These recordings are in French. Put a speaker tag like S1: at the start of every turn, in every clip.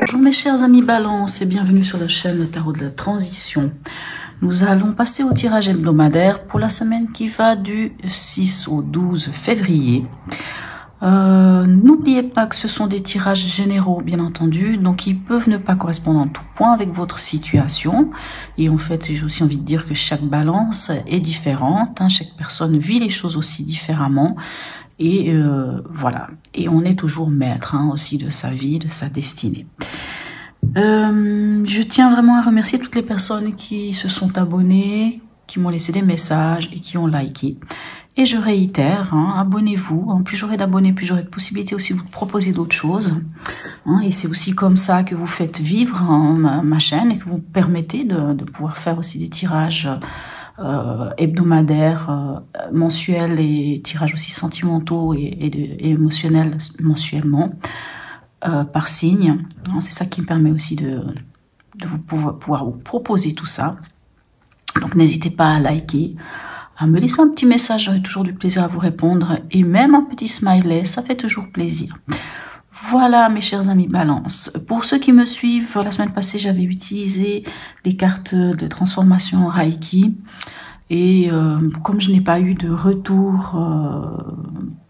S1: Bonjour mes chers amis Balance et bienvenue sur la chaîne de Tarot de la Transition. Nous allons passer au tirage hebdomadaire pour la semaine qui va du 6 au 12 février. N'oubliez pas que ce sont des tirages généraux, bien entendu, donc ils peuvent ne pas correspondre en tout point avec votre situation. Et en fait, j'ai aussi envie de dire que chaque balance est différente, hein, chaque personne vit les choses aussi différemment. Et voilà, et on est toujours maître aussi de sa vie, de sa destinée. Je tiens vraiment à remercier toutes les personnes qui se sont abonnées, qui m'ont laissé des messages et qui ont liké. Et je réitère, abonnez-vous. Plus j'aurai d'abonnés, plus j'aurai de possibilités aussi de vous proposer d'autres choses. Et c'est aussi comme ça que vous faites vivre ma chaîne et que vous permettez de pouvoir faire aussi des tirages hebdomadaires, mensuels et tirages aussi sentimentaux et émotionnels mensuellement par signe. C'est ça qui me permet aussi de vous pouvoir vous proposer tout ça. Donc n'hésitez pas à liker, à me laisser un petit message, j'aurai toujours du plaisir à vous répondre, et même un petit smiley, ça fait toujours plaisir. Voilà mes chers amis Balance. Pour ceux qui me suivent, la semaine passée j'avais utilisé les cartes de transformation Reiki, et comme je n'ai pas eu de retour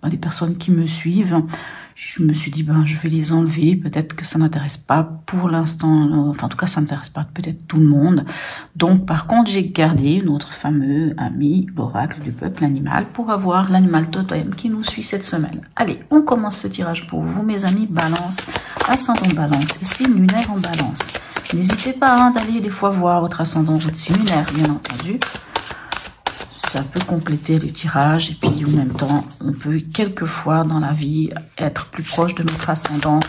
S1: des personnes qui me suivent, je me suis dit, je vais les enlever, peut-être que ça n'intéresse pas pour l'instant, enfin en tout cas ça n'intéresse pas peut-être tout le monde. Donc par contre j'ai gardé notre fameux ami, l'oracle du peuple animal, pour avoir l'animal totem qui nous suit cette semaine. Allez, on commence ce tirage pour vous mes amis Balance, ascendant Balance et signe lunaire en Balance. N'hésitez pas d'aller des fois voir votre ascendant, votre signe lunaire bien entendu. Ça peut compléter le tirage et puis en même temps, on peut quelquefois dans la vie être plus proche de notre ascendant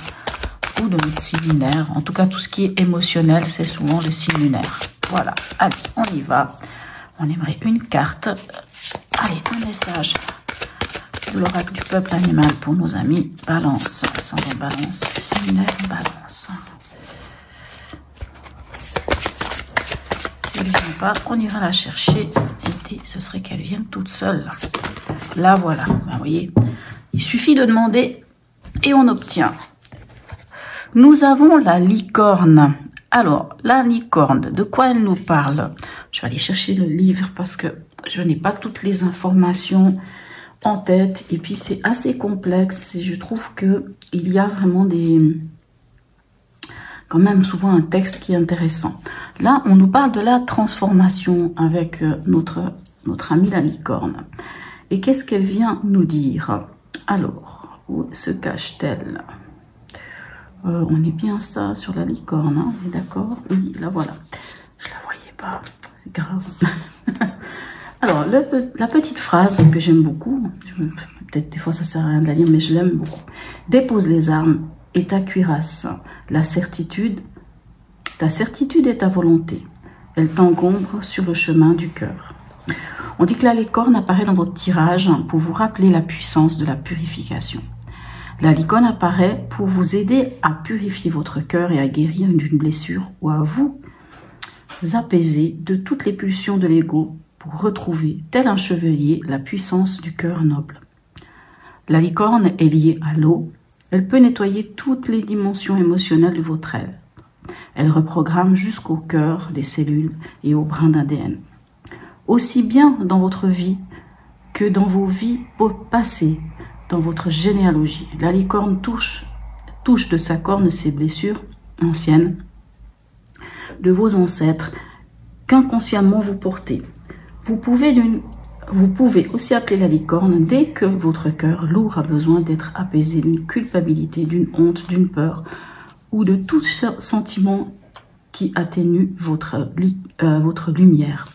S1: ou de notre signe lunaire. En tout cas, tout ce qui est émotionnel, c'est souvent le signe lunaire. Voilà, allez, on y va. On aimerait une carte. Allez, un message de l'oracle du peuple animal pour nos amis Balance, ascendant Balance, signe lunaire Balance. Si elle ne vient pas, on ira la chercher. Ce serait qu'elle vienne toute seule. Là, voilà. Vous voyez, il suffit de demander et on obtient. Nous avons la licorne. Alors, la licorne, de quoi elle nous parle? Je vais aller chercher le livre parce que je n'ai pas toutes les informations en tête. Et puis, c'est assez complexe. Et je trouve qu'il y a vraiment quand même souvent un texte qui est intéressant. Là, on nous parle de la transformation avec notre amie la licorne. Et qu'est-ce qu'elle vient nous dire? Alors, où se cache-t-elle? On est bien ça sur la licorne, on est d'accord? Oui, là voilà. Je la voyais pas, c'est grave. Alors, la petite phrase que j'aime beaucoup, peut-être des fois ça sert à rien de la lire, mais je l'aime beaucoup. Dépose les armes et ta cuirasse. Ta certitude est ta volonté. Elle t'encombre sur le chemin du cœur. On dit que la licorne apparaît dans votre tirage pour vous rappeler la puissance de la purification. La licorne apparaît pour vous aider à purifier votre cœur et à guérir d'une blessure ou à vous apaiser de toutes les pulsions de l'ego pour retrouver, tel un chevalier, la puissance du cœur noble. La licorne est liée à l'eau. Elle peut nettoyer toutes les dimensions émotionnelles de votre être. Elle reprogramme jusqu'au cœur des cellules et au brin d'ADN. Aussi bien dans votre vie que dans vos vies passées, dans votre généalogie. La licorne touche de sa corne ces blessures anciennes de vos ancêtres qu'inconsciemment vous portez. Vous pouvez aussi appeler la licorne dès que votre cœur lourd a besoin d'être apaisé d'une culpabilité, d'une honte, d'une peur ou de tout sentiment qui atténue votre lumière.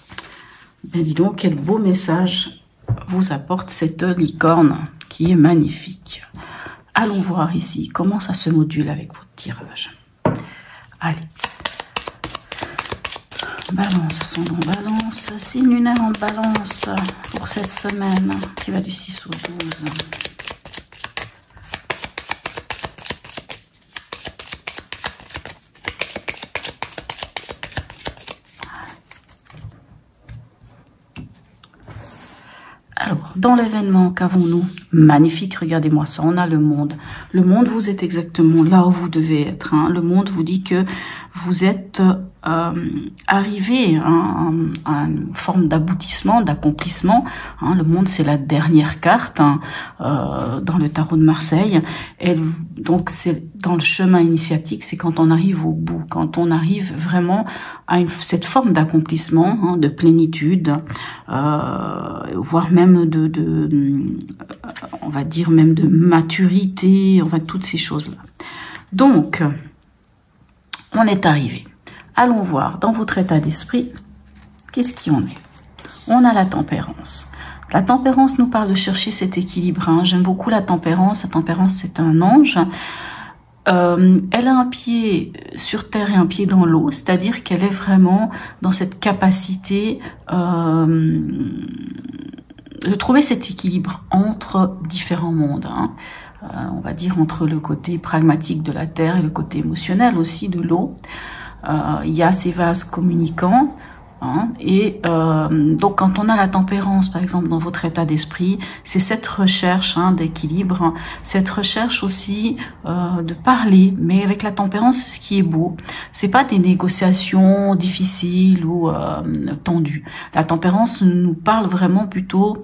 S1: Ben dis donc, quel beau message vous apporte cette licorne qui est magnifique. Allons voir ici comment ça se module avec votre tirage. Allez. Balance, ascendant Balance, signe lunaire en Balance pour cette semaine qui va du 6 au 12. Alors, dans l'événement, qu'avons-nous? Magnifique, regardez-moi ça, on a le monde. Le monde, vous êtes exactement là où vous devez être. Hein. Le monde vous dit que vous êtes arrivé à une forme d'aboutissement, d'accomplissement. Hein. Le monde, c'est la dernière carte hein, dans le tarot de Marseille. Donc, c'est dans le chemin initiatique, c'est quand on arrive au bout, quand on arrive vraiment à cette forme d'accomplissement, hein, de plénitude, voire même on va dire même de maturité, enfin toutes ces choses-là. Donc, on est arrivé. Allons voir dans votre état d'esprit, qu'est-ce qui en est. On a la tempérance. La tempérance nous parle de chercher cet équilibre. Hein. J'aime beaucoup la tempérance. La tempérance, c'est un ange. Elle a un pied sur terre et un pied dans l'eau, c'est-à-dire qu'elle est vraiment dans cette capacité de trouver cet équilibre entre différents mondes. Hein. On va dire entre le côté pragmatique de la terre et le côté émotionnel aussi de l'eau. Il y a ces vases communicants. Hein, et donc quand on a la tempérance par exemple dans votre état d'esprit, c'est cette recherche hein, d'équilibre, hein, cette recherche aussi de parler, mais avec la tempérance ce qui est beau, c'est pas des négociations difficiles ou tendues. La tempérance nous parle vraiment plutôt,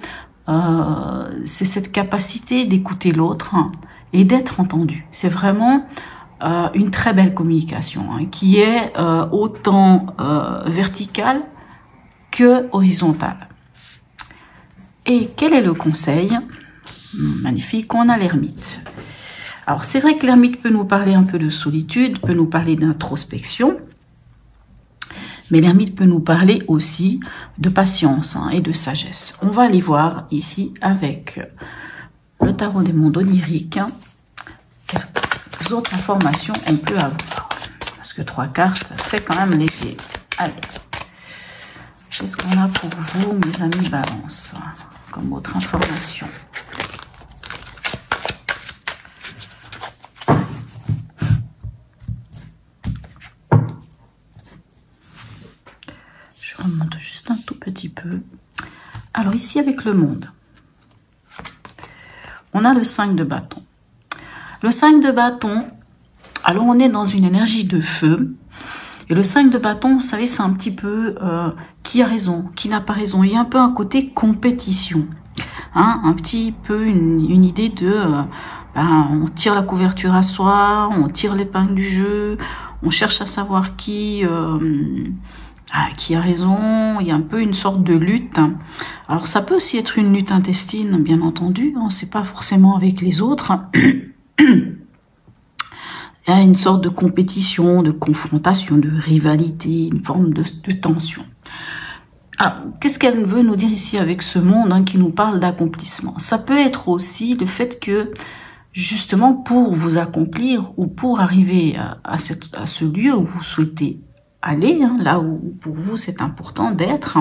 S1: c'est cette capacité d'écouter l'autre hein, et d'être entendu. C'est vraiment une très belle communication hein, qui est autant verticale que horizontale. Et quel est le conseil? Magnifique, on a l'ermite. Alors c'est vrai que l'ermite peut nous parler un peu de solitude, peut nous parler d'introspection, mais l'ermite peut nous parler aussi de patience hein, et de sagesse. On va aller voir ici avec le tarot des mondes oniriques hein, quelles autres informations on peut avoir. Parce que 3 cartes, c'est quand même léger. Allez, qu'est-ce qu'on a pour vous, mes amis Balance, comme autre information? Je remonte juste un tout petit peu. Alors ici, avec le monde, on a le 5 de bâton. Le 5 de bâton, alors on est dans une énergie de feu. Et le 5 de bâton, vous savez, c'est un petit peu qui a raison, qui n'a pas raison. Il y a un peu un côté compétition. Hein, un petit peu une idée de... on tire la couverture à soi, on tire l'épingle du jeu, on cherche à savoir qui a raison. Il y a un peu une sorte de lutte. Alors ça peut aussi être une lutte intestine, bien entendu. Hein, c'est pas forcément avec les autres. Il y a une sorte de compétition, de confrontation, de rivalité, une forme de tension. Alors, qu'est-ce qu'elle veut nous dire ici avec ce monde hein, qui nous parle d'accomplissement? Ça peut être aussi le fait que, justement, pour vous accomplir ou pour arriver à ce lieu où vous souhaitez aller, hein, là où pour vous c'est important d'être,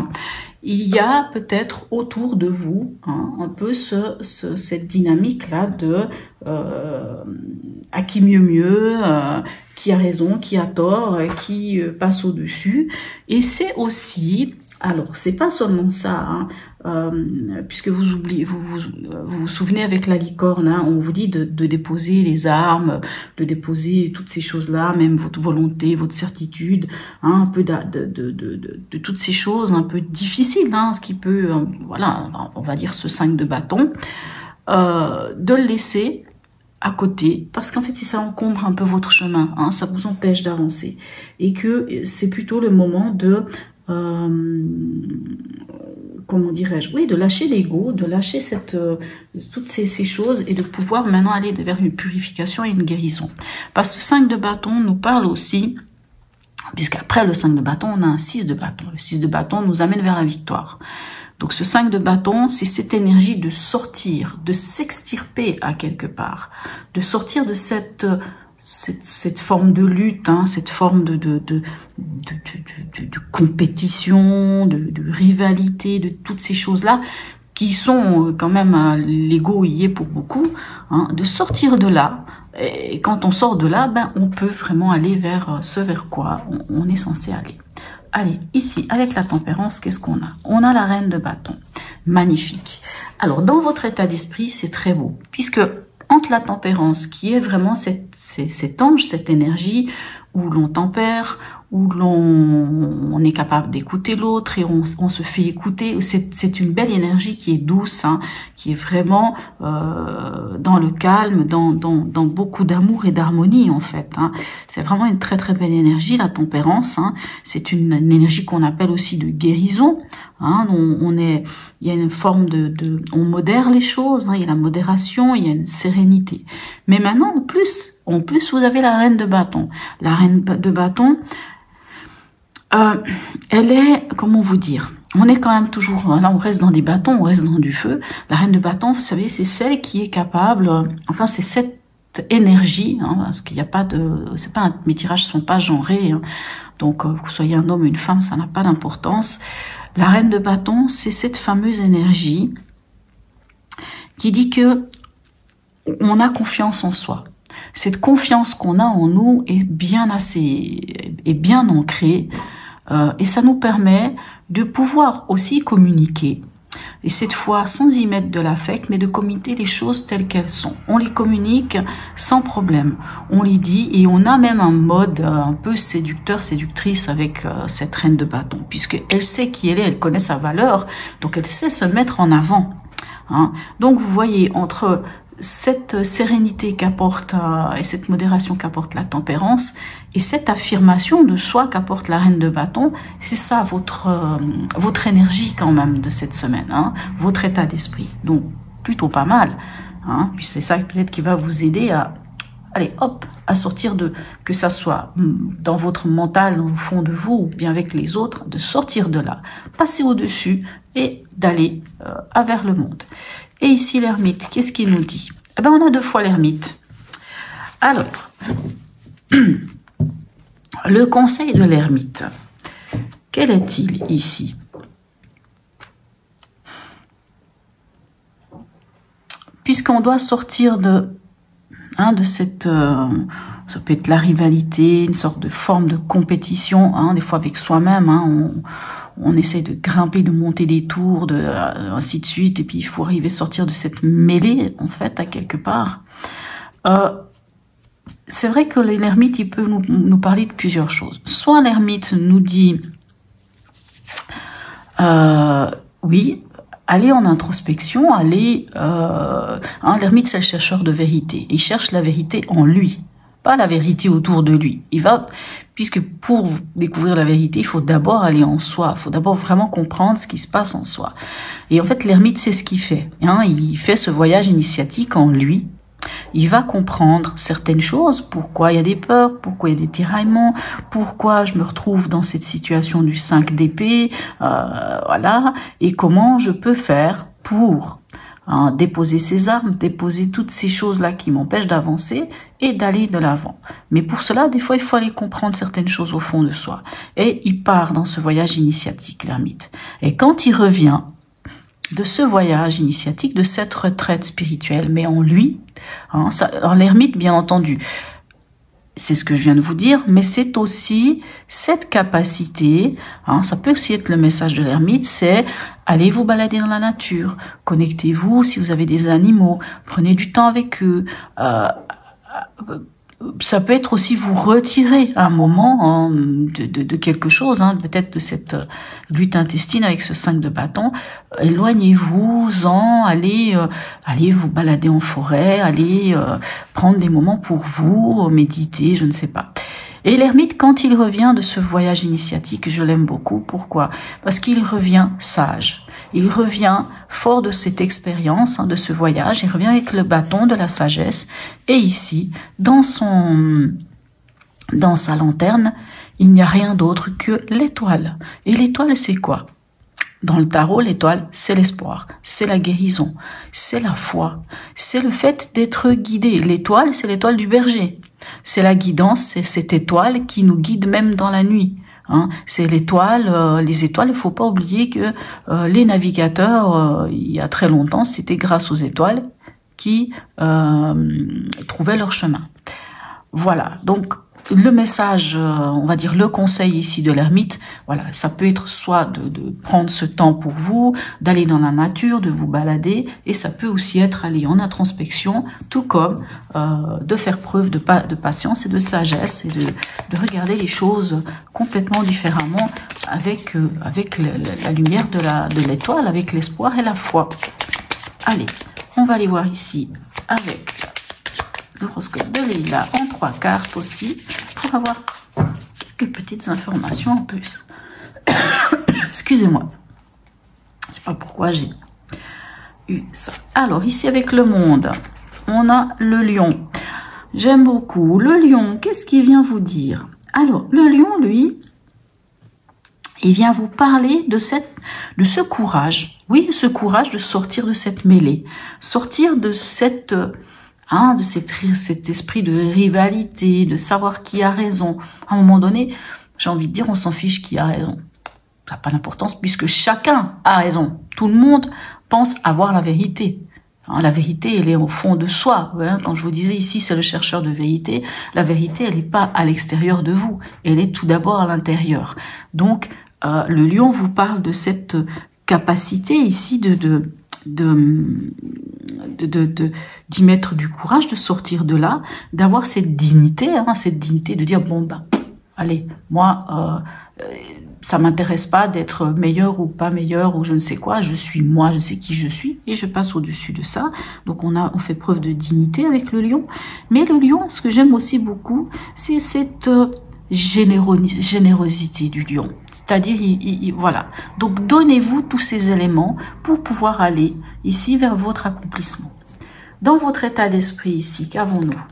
S1: il y a peut-être autour de vous hein, un peu cette dynamique-là de à qui mieux, qui a raison, qui a tort, qui passe au-dessus. Et c'est aussi, alors c'est pas seulement ça, hein, puisque vous vous souvenez avec la licorne, hein, on vous dit de déposer les armes, de déposer toutes ces choses-là, même votre volonté, votre certitude, hein, un peu de toutes ces choses un peu difficiles, hein, ce qui peut, voilà, on va dire ce 5 de bâton, de le laisser à côté, parce qu'en fait, si ça encombre un peu votre chemin, hein, ça vous empêche d'avancer, et que c'est plutôt le moment de comment dirais-je, oui, de lâcher l'ego, de lâcher toutes ces choses et de pouvoir maintenant aller vers une purification et une guérison. Parce que le 5 de bâton nous parle aussi, puisqu'après le 5 de bâton, on a un 6 de bâton. Le 6 de bâton nous amène vers la victoire. Donc ce 5 de bâton, c'est cette énergie de sortir, de s'extirper à quelque part, de sortir de cette forme de lutte, hein, cette forme de compétition, de rivalité, de toutes ces choses-là qui sont quand même, l'ego y est pour beaucoup, hein, de sortir de là. Et quand on sort de là, ben, on peut vraiment aller vers ce vers quoi on est censé aller. Allez, ici, avec la tempérance, qu'est-ce qu'on a? On a la reine de bâton. Magnifique. Alors, dans votre état d'esprit, c'est très beau, puisque entre la tempérance, qui est vraiment cet ange, cette énergie où l'on tempère, où on est capable d'écouter l'autre et on se fait écouter. C'est une belle énergie qui est douce, hein, qui est vraiment dans le calme, dans beaucoup d'amour et d'harmonie en fait. Hein. C'est vraiment une très très belle énergie, la tempérance. Hein. C'est une énergie qu'on appelle aussi de guérison. Hein. Il y a une forme on modère les choses. Hein. Il y a la modération, il y a une sérénité. Mais maintenant en plus, vous avez la reine de bâton. La reine de bâton, elle est, comment vous dire, on est quand même toujours, là on reste dans des bâtons, on reste dans du feu. La reine de bâton, vous savez, c'est celle qui est capable, enfin c'est cette énergie, hein, parce qu'il n'y a pas de, mes tirages sont pas genrés, hein, donc que vous soyez un homme ou une femme, ça n'a pas d'importance. La reine de bâton, c'est cette fameuse énergie qui dit que on a confiance en soi. Cette confiance qu'on a en nous est bien ancrée et ça nous permet de pouvoir aussi communiquer. Et cette fois, sans y mettre de l'affect, mais de communiquer les choses telles qu'elles sont. On les communique sans problème. On les dit et on a même un mode un peu séducteur, séductrice avec cette reine de bâton. Puisqu'elle sait qui elle est, elle connaît sa valeur, donc elle sait se mettre en avant. Hein. Donc vous voyez, entre cette sérénité qu'apporte et cette modération qu'apporte la tempérance et cette affirmation de soi qu'apporte la reine de bâton, c'est ça votre énergie quand même de cette semaine, hein, votre état d'esprit. Donc plutôt pas mal, hein, puis c'est ça peut-être qui va vous aider à allez hop à sortir que ça soit dans votre mental, au fond de vous ou bien avec les autres, de sortir de là, passer au-dessus et d'aller vers le monde. Et ici, l'ermite, qu'est-ce qu'il nous dit? Eh ben, on a deux fois l'ermite. Alors, le conseil de l'ermite, quel est-il ici? Puisqu'on doit sortir de cette... ça peut être la rivalité, une sorte de forme de compétition, hein, des fois avec soi-même, hein, on essaie de grimper, de monter des tours, ainsi de suite, et puis il faut arriver à sortir de cette mêlée, en fait, à quelque part. C'est vrai que l'ermite, il peut nous parler de plusieurs choses. Soit l'ermite nous dit, oui, allez en introspection, l'ermite, c'est le chercheur de vérité. Il cherche la vérité en lui, pas la vérité autour de lui. Puisque pour découvrir la vérité, il faut d'abord aller en soi. Il faut d'abord vraiment comprendre ce qui se passe en soi. Et en fait, l'ermite, c'est ce qu'il fait. Hein, il fait ce voyage initiatique en lui. Il va comprendre certaines choses, pourquoi il y a des peurs, pourquoi il y a des tiraillements, pourquoi je me retrouve dans cette situation du 5 d'épée, voilà, et comment je peux faire pour déposer ces armes, déposer toutes ces choses-là qui m'empêchent d'avancer et d'aller de l'avant. Mais pour cela, des fois, il faut aller comprendre certaines choses au fond de soi. Et il part dans ce voyage initiatique, l'ermite. Et quand il revient de ce voyage initiatique, de cette retraite spirituelle, mais en lui, alors l'ermite, bien entendu, c'est ce que je viens de vous dire, mais c'est aussi cette capacité, ça peut aussi être le message de l'ermite, c'est allez vous balader dans la nature, connectez-vous si vous avez des animaux, prenez du temps avec eux, ça peut être aussi vous retirer un moment de quelque chose, peut-être de cette lutte intestine avec ce 5 de bâton. Éloignez-vous-en, allez vous balader en forêt, allez prendre des moments pour vous, méditer, je ne sais pas. Et l'ermite, quand il revient de ce voyage initiatique, je l'aime beaucoup. Pourquoi? Parce qu'il revient sage. Il revient fort de cette expérience, de ce voyage. Il revient avec le bâton de la sagesse. Et ici, dans sa lanterne, il n'y a rien d'autre que l'étoile. Et l'étoile, c'est quoi? Dans le tarot, l'étoile, c'est l'espoir, c'est la guérison, c'est la foi, c'est le fait d'être guidé. L'étoile, c'est l'étoile du berger. C'est la guidance, c'est cette étoile qui nous guide même dans la nuit. C'est l'étoile, les étoiles, il faut pas oublier que les navigateurs, il y a très longtemps, c'était grâce aux étoiles qui trouvaient leur chemin. Voilà, donc le message, on va dire le conseil ici de l'ermite, voilà, ça peut être soit de prendre ce temps pour vous, d'aller dans la nature, de vous balader, et ça peut aussi être aller en introspection, tout comme de faire preuve de patience et de sagesse, et de regarder les choses complètement différemment avec la lumière de l'étoile, avec l'espoir et la foi. Allez, on va aller voir ici avec l'horoscope de Leïla en 3 cartes aussi, pour avoir quelques petites informations en plus. Excusez-moi, je sais pas pourquoi j'ai eu ça. Alors ici avec le monde, on a le lion. J'aime beaucoup le lion. Qu'est-ce qu'il vient vous dire? Alors le lion, lui, il vient vous parler de ce courage. Oui, ce courage de sortir de cette mêlée, sortir de cet esprit de rivalité, de savoir qui a raison. À un moment donné, j'ai envie de dire, on s'en fiche qui a raison. Ça n'a pas d'importance puisque chacun a raison. Tout le monde pense avoir la vérité. Enfin, la vérité, elle est au fond de soi. Hein. Quand je vous disais ici, c'est le chercheur de vérité. La vérité, elle n'est pas à l'extérieur de vous. Elle est tout d'abord à l'intérieur. Donc, le lion vous parle de cette capacité ici d'y mettre du courage, de sortir de là, d'avoir cette dignité, de dire bon bah allez, moi ça m'intéresse pas d'être meilleur ou pas meilleur ou je ne sais quoi, je suis moi, je sais qui je suis et je passe au-dessus de ça. Donc on fait preuve de dignité avec le lion. Mais le lion, ce que j'aime aussi beaucoup, c'est cette générosité du lion. C'est-à-dire, voilà. Donc, donnez-vous tous ces éléments pour pouvoir aller ici vers votre accomplissement. Dans votre état d'esprit ici, qu'avons-nous?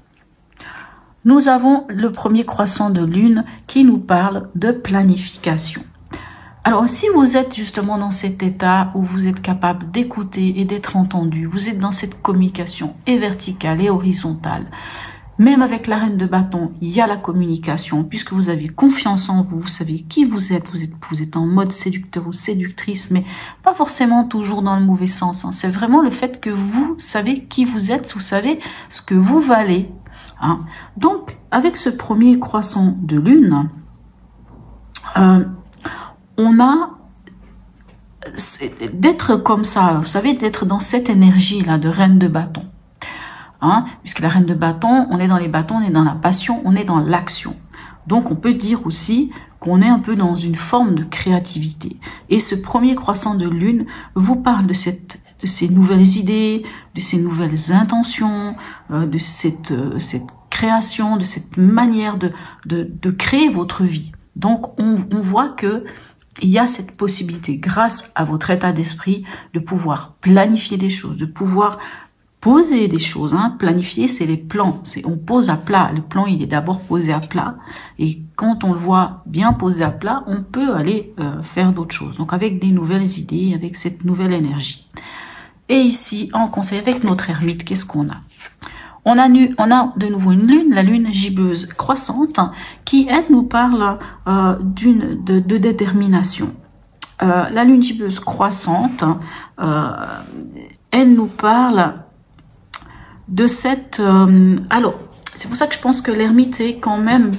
S1: Nous avons le premier croissant de lune qui nous parle de planification. Alors, si vous êtes justement dans cet état où vous êtes capable d'écouter et d'être entendu, vous êtes dans cette communication et verticale et horizontale, même avec la reine de bâton, il y a la communication, puisque vous avez confiance en vous, vous savez qui vous êtes en mode séducteur ou séductrice, mais pas forcément toujours dans le mauvais sens. Hein. C'est vraiment le fait que vous savez qui vous êtes, vous savez ce que vous valez. Hein. Donc, avec ce premier croissant de lune, on a d'être comme ça, vous savez, d'être dans cette énergie-là de reine de bâton. Hein, puisque la reine de bâton, on est dans les bâtons, on est dans la passion, on est dans l'action. Donc on peut dire aussi qu'on est un peu dans une forme de créativité. Et ce premier croissant de lune vous parle de ces nouvelles idées, de ces nouvelles intentions, de cette création, de cette manière de créer votre vie. Donc on voit que il y a cette possibilité, grâce à votre état d'esprit, de pouvoir planifier des choses, de pouvoir poser des choses, hein. Planifier, c'est les plans. On pose à plat. Le plan, il est d'abord posé à plat. Et quand on le voit bien posé à plat, on peut aller faire d'autres choses. Donc, avec des nouvelles idées, avec cette nouvelle énergie. Et ici, en conseil, avec notre ermite, qu'est-ce qu'on a? On a de nouveau une lune, la lune gibbeuse croissante, qui, elle, nous parle de détermination. La lune gibbeuse croissante, elle nous parle de cette... alors, c'est pour ça que je pense que l'ermite est quand même...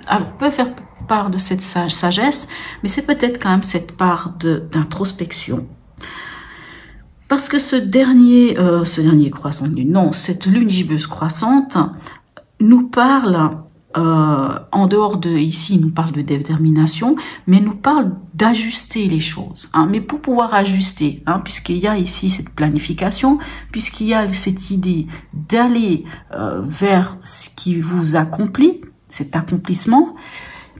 S1: Alors, peut faire part de cette sagesse, mais c'est peut-être quand même cette part d'introspection. Parce que ce dernier croissant de lune, non, cette lune gibbeuse croissante nous parle... en dehors de ici, il nous parle de détermination, mais nous parle d'ajuster les choses. Hein. Mais pour pouvoir ajuster, hein, puisqu'il y a ici cette planification, puisqu'il y a cette idée d'aller vers ce qui vous accomplit, cet accomplissement,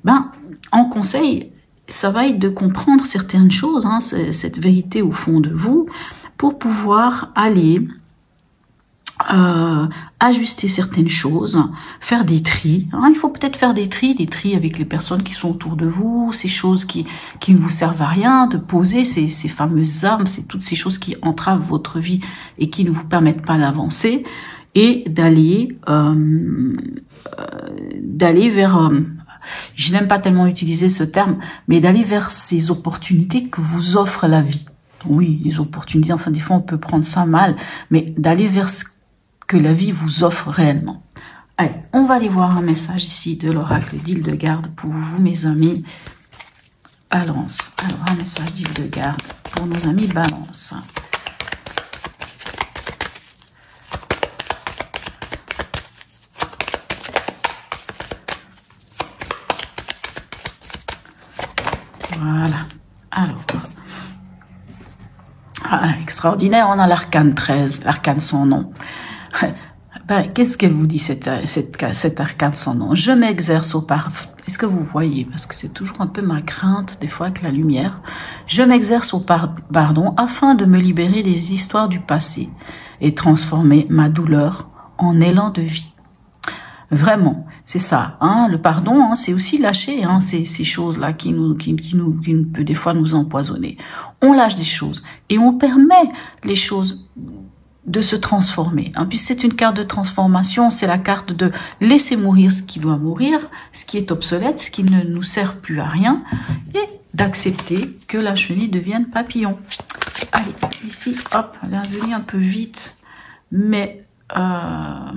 S1: ben, en conseil, ça va être de comprendre certaines choses, hein, cette vérité au fond de vous, pour pouvoir aller... ajuster certaines choses, faire des tris. Hein, il faut peut-être faire des tris avec les personnes qui sont autour de vous, ces choses qui ne vous servent à rien, de poser ces fameuses armes, c'est toutes ces choses qui entravent votre vie et qui ne vous permettent pas d'avancer, et d'aller vers... je n'aime pas tellement utiliser ce terme, mais d'aller vers ces opportunités que vous offre la vie. Oui, les opportunités, enfin des fois on peut prendre ça mal, mais d'aller vers ce que la vie vous offre réellement. Allez, on va aller voir un message ici de l'oracle d'Hildegarde pour vous, mes amis Balance. Alors, un message d'Hildegarde pour nos amis Balance. Voilà. Alors, extraordinaire, on a l'arcane 13, l'arcane sans nom. Ben, qu'est-ce qu'elle vous dit, cette arcane sans nom? Je m'exerce au pardon. Est-ce que vous voyez? Parce que c'est toujours un peu ma crainte, des fois, avec la lumière. Je m'exerce au pardon afin de me libérer des histoires du passé et transformer ma douleur en élan de vie. Vraiment, c'est ça. Hein, le pardon, hein, c'est aussi lâcher ces choses-là qui peut des fois nous empoisonner. On lâche des choses et on permet les choses de se transformer. Hein. Puis c'est une carte de transformation, c'est la carte de laisser mourir ce qui doit mourir, ce qui est obsolète, ce qui ne nous sert plus à rien, et d'accepter que la chenille devienne papillon. Allez, ici, hop, elle est venue un peu vite, mais non,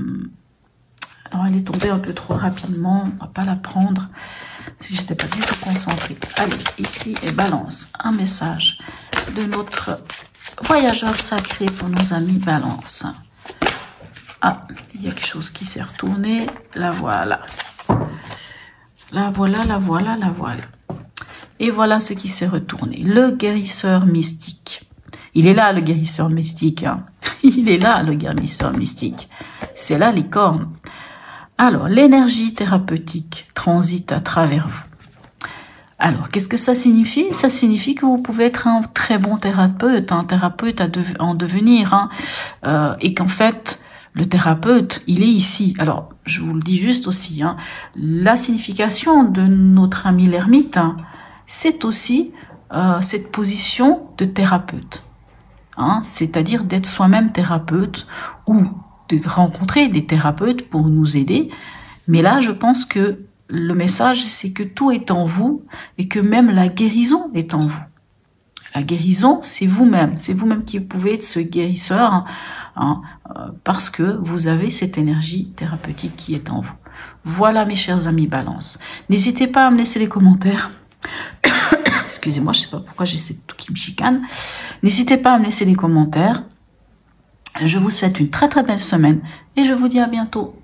S1: elle est tombée un peu trop rapidement, on va pas la prendre si j'étais pas du tout concentrée. Allez, ici, et Balance, un message de notre voyageur sacré pour nos amis Balance. Ah, il y a quelque chose qui s'est retourné. La voilà. La voilà, la voilà, la voilà. Et voilà ce qui s'est retourné. Le guérisseur mystique. Il est là, le guérisseur mystique. Hein. Il est là, le guérisseur mystique. C'est la licorne. Alors, l'énergie thérapeutique transite à travers vous. Alors, qu'est-ce que ça signifie? Ça signifie que vous pouvez être un très bon thérapeute, un thérapeute en devenir, hein, et qu'en fait, le thérapeute, il est ici. Alors, je vous le dis juste aussi, hein, la signification de notre ami l'ermite, hein, c'est aussi cette position de thérapeute, hein, c'est-à-dire d'être soi-même thérapeute ou de rencontrer des thérapeutes pour nous aider. Mais là, je pense que le message, c'est que tout est en vous et que même la guérison est en vous. La guérison, c'est vous-même. C'est vous-même qui pouvez être ce guérisseur, hein, parce que vous avez cette énergie thérapeutique qui est en vous. Voilà, mes chers amis Balance. N'hésitez pas à me laisser les commentaires. Excusez-moi, je ne sais pas pourquoi j'ai cette toux qui me chicane. N'hésitez pas à me laisser des commentaires. Je vous souhaite une très très belle semaine et je vous dis à bientôt.